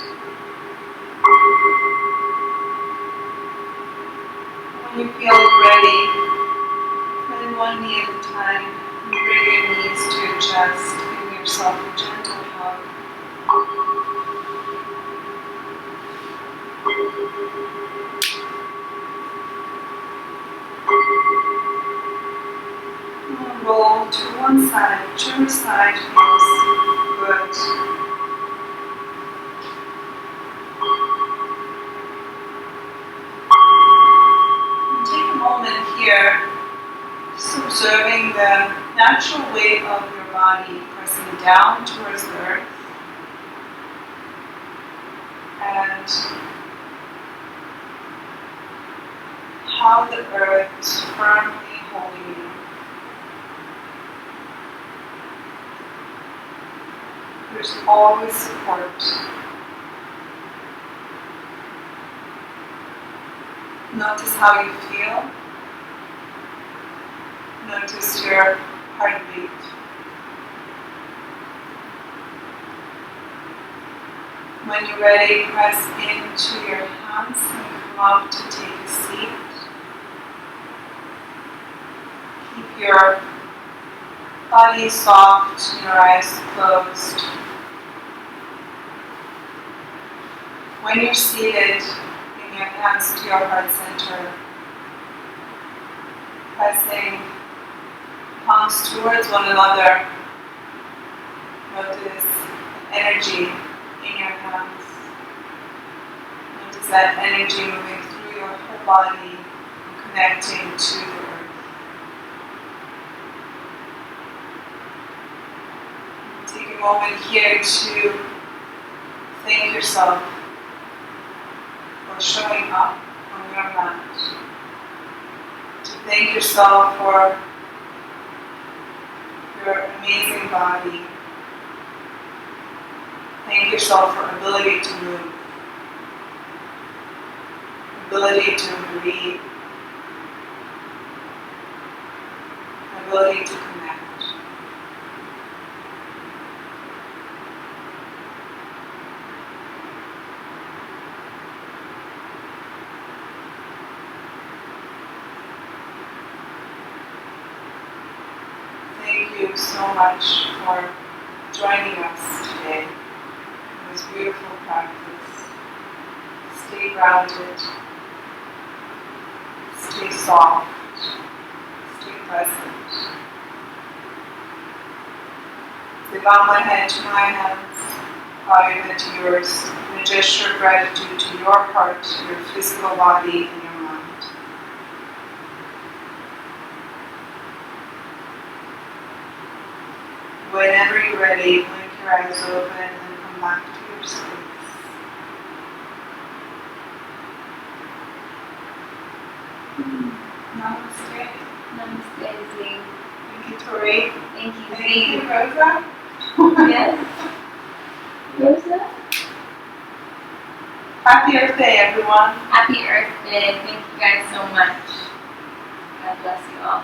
When you feel ready, bend one knee at a time and bring your knees to your chest, giving yourself a gentle hug. And roll to one side, whichever side feels good. Here, just observing the natural weight of your body pressing down towards the earth and how the earth is firmly holding you. There's always support. Notice how you feel. Notice your heartbeat. When you're ready, press into your hands and come up to take a seat. Keep your body soft and your eyes closed. When you're seated, bring your hands to your heart center, pressing palms towards one another. Notice energy in your hands. Notice that energy moving through your whole body and connecting to the earth. Take a moment here to thank yourself for showing up on your mat. To thank yourself for your amazing body. Thank yourself for ability to move, ability to breathe, ability to connect. Thank you so much for joining us today in this beautiful practice. Stay grounded, stay soft, stay present. As I bow my head to my hands, bow your head to yours, and a gesture of gratitude to your heart, your physical body, and your mind. Whenever you're ready, blink your eyes open and come back to your space. Namaste. Namaste, Z. Thank you, Tori. Thank you, Thank Z. you, Rosa. Yes. Rosa? Happy Earth Day, everyone. Happy Earth Day. Thank you guys so much. God bless you all.